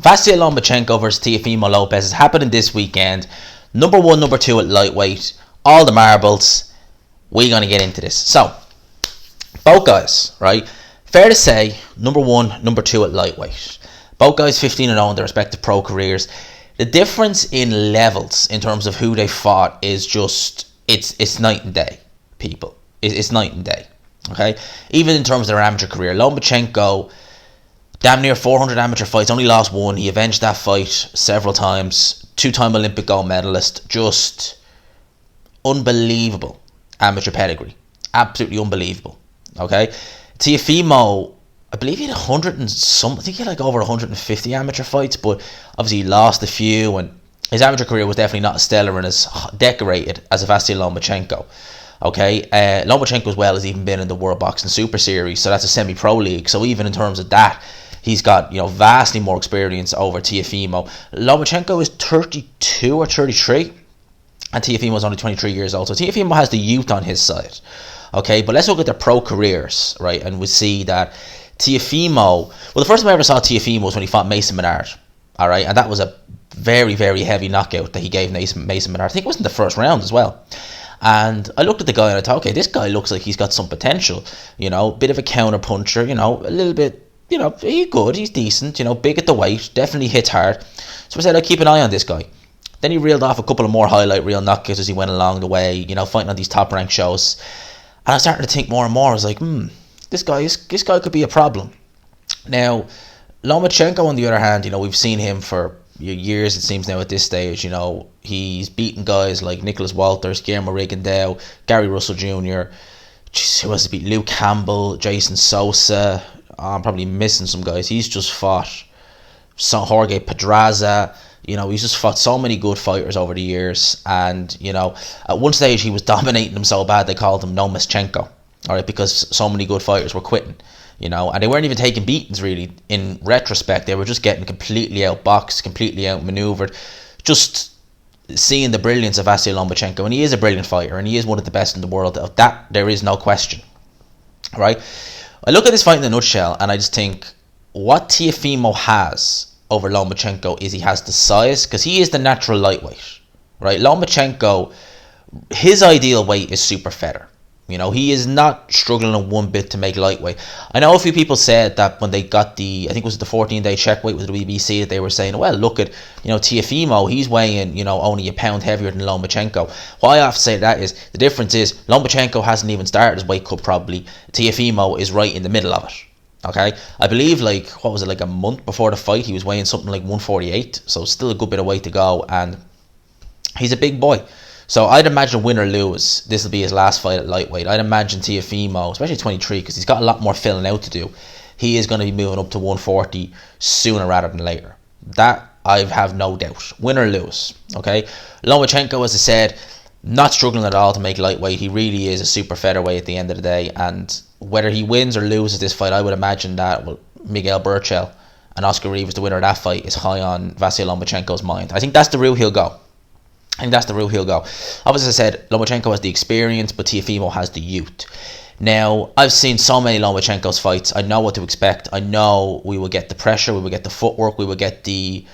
Vasyl Lomachenko versus Teofimo Lopez is happening this weekend. Number 1, number 2 at lightweight. All the marbles. We're going to get into this. So, both guys, right? Fair to say, number 1, number 2 at lightweight. Both guys 15-0 in their respective pro careers. The difference in levels in terms of who they fought is just, it's night and day, people. It's night and day. Okay? Even in terms of their amateur career. Lomachenko, damn near 400 amateur fights, only lost one. He avenged that fight several times. 2-time Olympic gold medalist. Just unbelievable amateur pedigree. Absolutely unbelievable. Okay? Teofimo, I believe he had 100 and some, I think he had like over 150 amateur fights, but obviously he lost a few, and his amateur career was definitely not as stellar and as decorated as Vasyl Lomachenko. Okay, Lomachenko as well has even been in the World Boxing Super Series, so that's a semi-pro league. So even in terms of that, he's got, you know, vastly more experience over Teofimo. Lomachenko is 32 or 33, and Teofimo is only 23 years old. So Teofimo has the youth on his side. Okay, but let's look at their pro careers, right? And we see that Teofimo, well, the first time I ever saw Teofimo was when he fought Mason Menard. All right, and that was a very, very heavy knockout that he gave Mason Menard. I think it was in the first round as well. And I looked at the guy and I thought, okay, this guy looks like he's got some potential. You know, bit of a counter puncher, you know, a little bit, you know, he's good, he's decent, you know, big at the weight, definitely hits hard. So I said, I'll keep an eye on this guy. Then he reeled off a couple of more highlight reel knockouts as he went along the way, you know, fighting on these top ranked shows. And I started to think more and more. I was like, this guy could be a problem. Now, Lomachenko, on the other hand, you know, we've seen him for years, it seems now at this stage. You know, he's beaten guys like Nicholas Walters, Guillermo Rigondeaux, Gary Russell Jr., who else beat Luke Campbell, Jason Sosa. I'm probably missing some guys. He's just fought Jorge Pedraza. You know, he's just fought so many good fighters over the years. And, you know, at one stage he was dominating them so bad they called him Lomachenko. All right, because so many good fighters were quitting. You know, and they weren't even taking beatings really in retrospect. They were just getting completely outboxed, completely outmaneuvered. Just seeing the brilliance of Vasyl Lomachenko. And he is a brilliant fighter, and he is one of the best in the world. Of that, there is no question. Right? I look at this fight in a nutshell, and I just think what Teofimo has over Lomachenko is he has the size, because he is the natural lightweight. Right? Lomachenko, his ideal weight is super feather. You know, he is not struggling in one bit to make lightweight. I know a few people said that when they got the, I think it was the 14-day check weight with the WBC, that they were saying, well, look at, you know, Teofimo, he's weighing, you know, only a pound heavier than Lomachenko. Why I have to say that is, the difference is, Lomachenko hasn't even started his weight cut probably. Teofimo is right in the middle of it. Okay? I believe, like, what was it, like a month before the fight, he was weighing something like 148, so still a good bit of weight to go, and he's a big boy. So I'd imagine win or lose, this will be his last fight at lightweight. I'd imagine Teofimo, especially 23, because he's got a lot more filling out to do, he is going to be moving up to 140 sooner rather than later. That I have no doubt. Win or lose. Okay? Lomachenko, as I said, not struggling at all to make lightweight. He really is a super featherweight at the end of the day. And whether he wins or loses this fight, I would imagine that, well, Miguel Burchell and Oscar Rivas, the winner of that fight, is high on Vasyl Lomachenko's mind. I think that's the route he'll go. Obviously, as I said, Lomachenko has the experience, but Teofimo has the youth. Now, I've seen so many Lomachenko's fights. I know what to expect. I know we will get the pressure, we will get the footwork, we will get the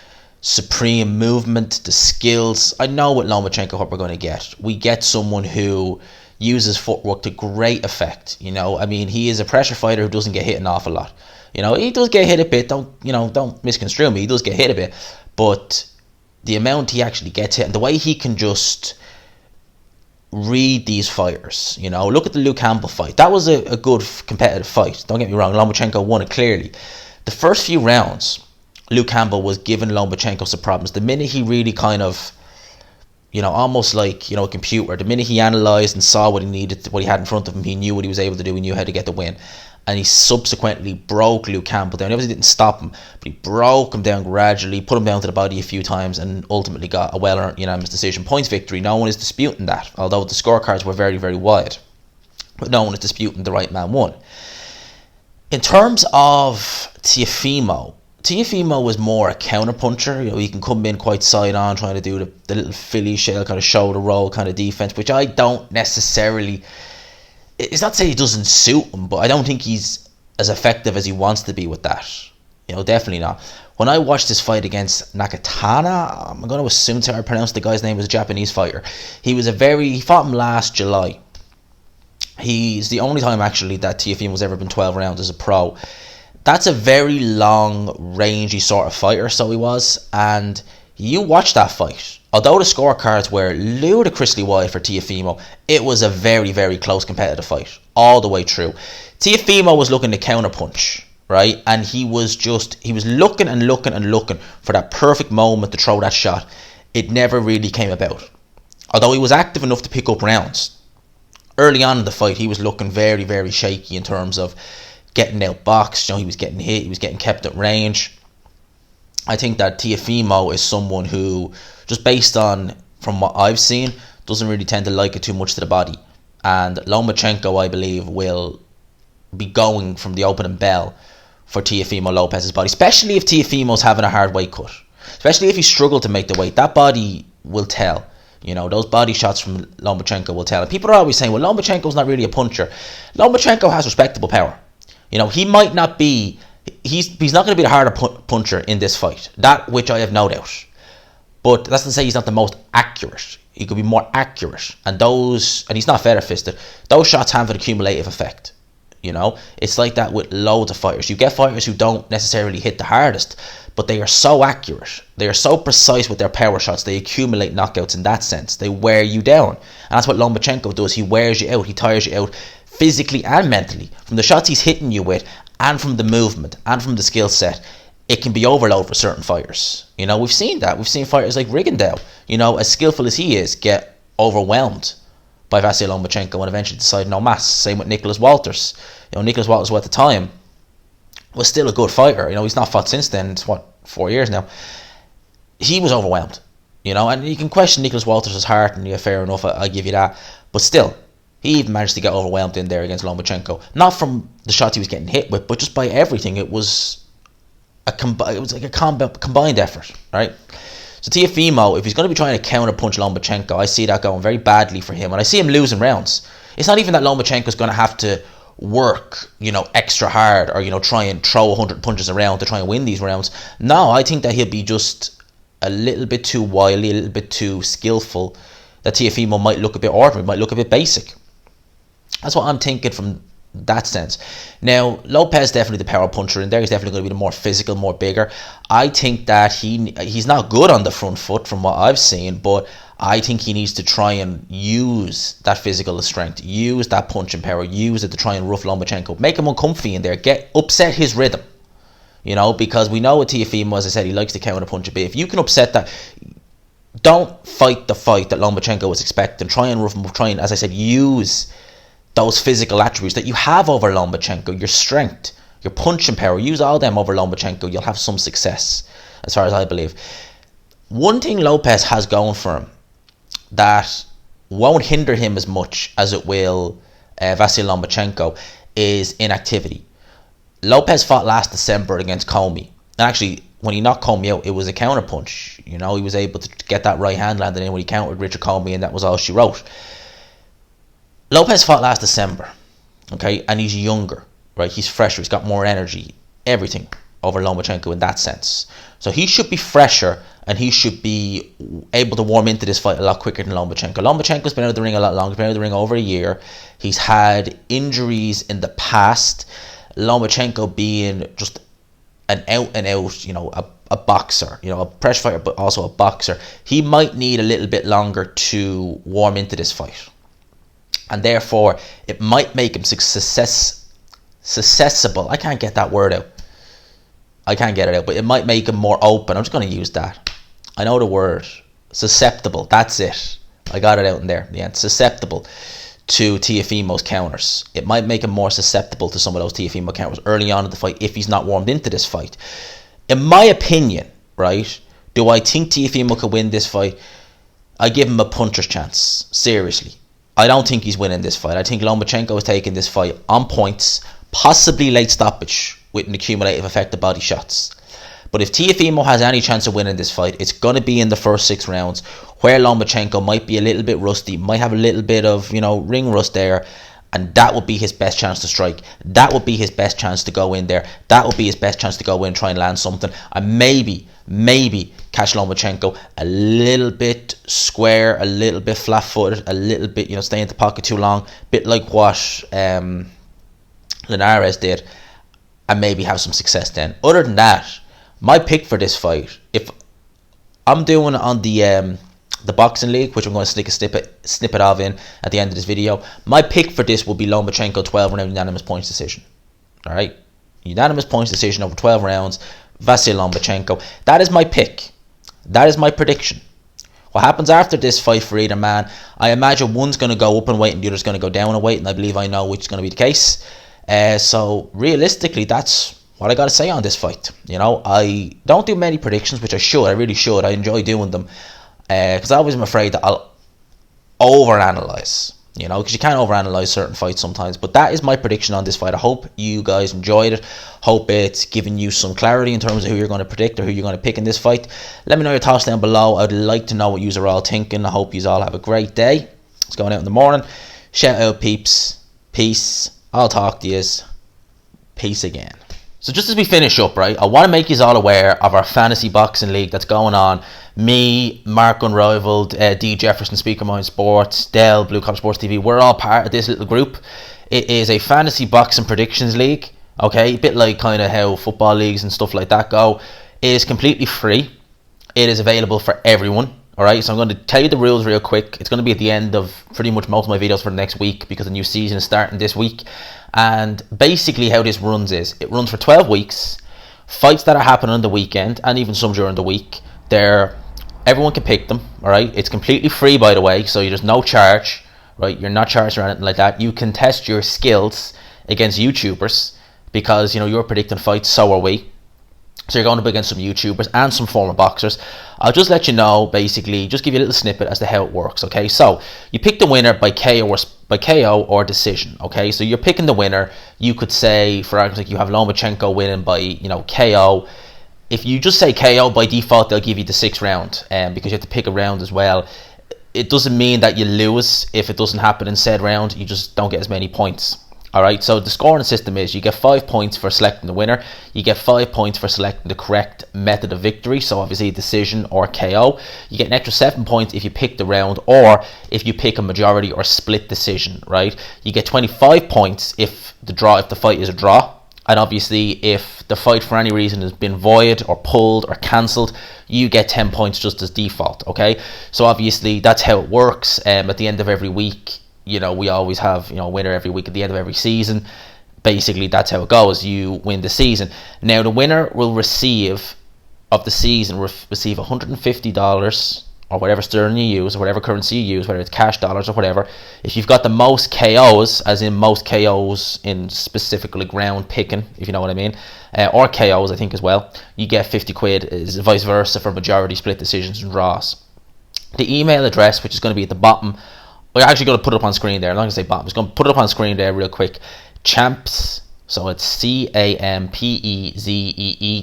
supreme movement, the skills. I know with Lomachenko what we're going to get. We get someone who uses footwork to great effect. You know, I mean, he is a pressure fighter who doesn't get hit an awful lot. You know, he does get hit a bit. Don't misconstrue me. He does get hit a bit, but the amount he actually gets hit and the way he can just read these fighters, you know, look at the Luke Campbell fight. That was a good competitive fight. Don't get me wrong, Lomachenko won it clearly. The first few rounds, Luke Campbell was giving Lomachenko some problems. The minute he really kind of, you know, almost like, you know, a computer, the minute he analysed and saw what he needed, what he had in front of him, he knew what he was able to do, he knew how to get the win. And he subsequently broke Luke Campbell down. He obviously didn't stop him, but he broke him down gradually, put him down to the body a few times, and ultimately got a well-earned unanimous decision points victory. No one is disputing that, although the scorecards were very, very wide. But no one is disputing the right man won. In terms of Teofimo was more a counter-puncher. You know, he can come in quite side-on, trying to do the little Philly shell, kind of shoulder roll kind of defense, which I don't necessarily... It's not to say he doesn't suit him, but I don't think he's as effective as he wants to be with that. Definitely not. When I watched this fight against Nakatana, I'm going to assume I pronounced the guy's name, was a Japanese fighter. He fought him last July. He's the only time actually that Teofimo has ever been 12 rounds as a pro. That's a very long, rangy sort of fighter, so he was. And you watch that fight. Although the scorecards were ludicrously wide for Teofimo, it was a very, very close competitive fight all the way through. Teofimo was looking to counterpunch, right? And he was looking and looking and looking for that perfect moment to throw that shot. It never really came about. Although he was active enough to pick up rounds. Early on in the fight, he was looking very, very shaky in terms of getting outboxed. He was getting hit, he was getting kept at range. I think that Teofimo is someone who, just based on from what I've seen, doesn't really tend to like it too much to the body. And Lomachenko, I believe, will be going from the opening bell for Teofimo Lopez's body, especially if Teofimo's having a hard weight cut. Especially if he struggled to make the weight. That body will tell. Those body shots from Lomachenko will tell. And people are always saying, well, Lomachenko's not really a puncher. Lomachenko has respectable power. He might not be... He's not going to be the harder puncher in this fight. That which I have no doubt. But that's to say he's not the most accurate. He could be more accurate. And he's not feather fisted. Those shots have an accumulative effect. It's like that with loads of fighters. You get fighters who don't necessarily hit the hardest, but they are so accurate. They are so precise with their power shots. They accumulate knockouts in that sense. They wear you down. And that's what Lomachenko does. He wears you out. He tires you out physically and mentally. From the shots he's hitting you with, and from the movement, and from the skill set, it can be overload for certain fighters. We've seen that. We've seen fighters like Rigondeaux, as skillful as he is, get overwhelmed by Vasyl Lomachenko and eventually decide no mas. Same with Nicholas Walters. Nicholas Walters, who at the time was still a good fighter. He's not fought since then. It's 4 years now. He was overwhelmed. And you can question Nicholas Walters' heart, and fair enough, I give you that. But still, he even managed to get overwhelmed in there against Lomachenko. Not from the shots he was getting hit with, but just by everything. It was a combined effort, right? So Teofimo, if he's going to be trying to counter-punch Lomachenko, I see that going very badly for him. And I see him losing rounds. It's not even that Lomachenko's going to have to work, extra hard or, try and throw 100 punches around to try and win these rounds. No, I think that he'll be just a little bit too wily, a little bit too skillful, that Teofimo might look a bit ordinary, might look a bit basic. That's what I'm thinking from that sense. Now, Lopez definitely the power puncher in there. He's definitely going to be the more physical, more bigger. I think that he's not good on the front foot from what I've seen, but I think he needs to try and use that physical strength, use that punching power, use it to try and rough Lomachenko, make him uncomfy in there, upset his rhythm. Because we know with Teofimo, as I said, he likes to counter punch a bit. If you can upset that, don't fight the fight that Lomachenko was expecting. Try and rough him up. Try and, as I said, use those physical attributes that you have over Lomachenko, your strength, your punching power, use all them over Lomachenko. You'll have some success, as far as I believe. One thing Lopez has going for him that won't hinder him as much as it will Vasyl Lomachenko is inactivity. Lopez fought last December against Comey. And actually, when he knocked Comey out, it was a counter punch. He was able to get that right hand landed in when he countered Richard Comey, and that was all she wrote. Lopez fought last December, okay, and he's younger, right? He's fresher, he's got more energy, everything over Lomachenko in that sense. So he should be fresher, and he should be able to warm into this fight a lot quicker than Lomachenko. Lomachenko's been out of the ring a lot longer, he's been out of the ring over a year. He's had injuries in the past. Lomachenko being just an out and out, a boxer, a pressure fighter, but also a boxer. He might need a little bit longer to warm into this fight. And therefore, it might make him susceptible. I can't get that word out. I can't get it out, but it might make him more open. I'm just going to use that. I know the word. Susceptible. That's it. I got it out in there. Yeah, susceptible to Teofimo's counters. It might make him more susceptible to some of those Teofimo counters early on in the fight if he's not warmed into this fight. In my opinion, right, do I think Teofimo could win this fight? I give him a puncher's chance. Seriously. I don't think he's winning this fight. I think Lomachenko is taking this fight on points, possibly late stoppage with an accumulative effect of body shots. But if Teofimo has any chance of winning this fight, it's going to be in the first 6 rounds, where Lomachenko might be a little bit rusty, might have a little bit of, ring rust there, And that would be his best chance to strike. That would be his best chance to go in there. That would be his best chance to go in and try and land something. And maybe catch Lomachenko a little bit square, a little bit flat-footed, a little bit, stay in the pocket too long. Bit like what Linares did. And maybe have some success then. Other than that, my pick for this fight, if I'm doing it on the boxing league, which I'm going to stick a snippet of in at the end of this video, my pick for this will be Lomachenko 12 round unanimous points decision. Alright? Unanimous points decision over 12 rounds, Vasyl Lomachenko. That is my pick. That is my prediction. What happens after this fight for either man, I imagine one's going to go up in weight and the other's going to go down in weight, and I believe I know which is going to be the case. So realistically, that's what I got to say on this fight. I don't do many predictions, which I should. I really should. I enjoy doing them. Because I always am afraid that I'll overanalyze, because you can't overanalyze certain fights sometimes. But that is my prediction on this fight. I hope you guys enjoyed it. Hope it's given you some clarity in terms of who you're going to predict or who you're going to pick in this fight. Let me know your thoughts down below. I'd like to know what you are all thinking. I hope you all have a great day. It's going out in the morning. Shout out, peeps. Peace. I'll talk to you. Peace again. So just as we finish up, right, I want to make you all aware of our fantasy boxing league that's going on. Me, Mark Unrivaled, D Jefferson, Speaker Mind Sports, Dell, Blue Cop Sports TV, we're all part of this little group. It is a fantasy boxing predictions league, okay, a bit like kind of how football leagues and stuff like that go. It is completely free. It is available for everyone. Alright, so I'm going to tell you the rules real quick. It's going to be at the end of pretty much most of my videos for the next week, because the new season is starting this week. And basically how this runs is, it runs for 12 weeks. Fights that are happening on the weekend, and even some during the week, everyone can pick them. Alright, it's completely free, by the way, so there's no charge. Right, you're not charged or anything like that. You can test your skills against YouTubers, because you're predicting fights, so are we. So you're going up against some YouTubers and some former boxers. I'll just let you know, basically, just give you a little snippet as to how it works, okay? So you pick the winner by KO or decision, okay? So you're picking the winner. You could say, for argument's sake, you have Lomachenko winning by, KO. If you just say KO, by default, they'll give you the 6th round, because you have to pick a round as well. It doesn't mean that you lose if it doesn't happen in said round. You just don't get as many points. Alright, so the scoring system is you get 5 points for selecting the winner, you get 5 points for selecting the correct method of victory, so obviously decision or KO. You get an extra 7 points if you pick the round, or if you pick a majority or split decision, right? You get 25 points if the fight is a draw, and obviously if the fight for any reason has been void or pulled or cancelled, you get 10 points just as default, okay? So obviously that's how it works. At the end of every week, we always have, a winner every week at the end of every season. Basically, that's how it goes. You win the season. Now, the winner will receive $150 or whatever sterling you use, or whatever currency you use, whether it's cash, dollars, or whatever. If you've got the most KOs, as in most KOs in specifically ground picking, if you know what I mean, or KOs, I think, as well, you get 50 quid, is vice versa for majority, split decisions, and draws. The email address, which is going to be at the bottom, we're actually going to put it up on screen there. I'm not going to say bottom. I'm just going to put it up on screen there real quick. Champs, so it's CAMPEZEE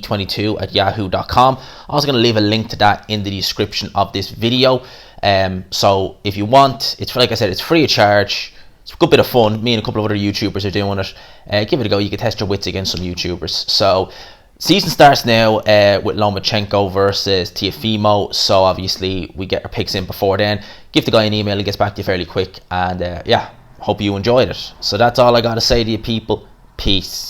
22 at yahoo.com. I'm also going to leave a link to that in the description of this video. So if you want, it's, like I said, it's free of charge. It's a good bit of fun. Me and a couple of other YouTubers are doing it. Give it a go. You can test your wits against some YouTubers. So season starts now with Lomachenko versus Teofimo. So obviously we get our picks in before then. Give the guy an email. He gets back to you fairly quick. And yeah, hope you enjoyed it. So that's all I got to say to you people. Peace.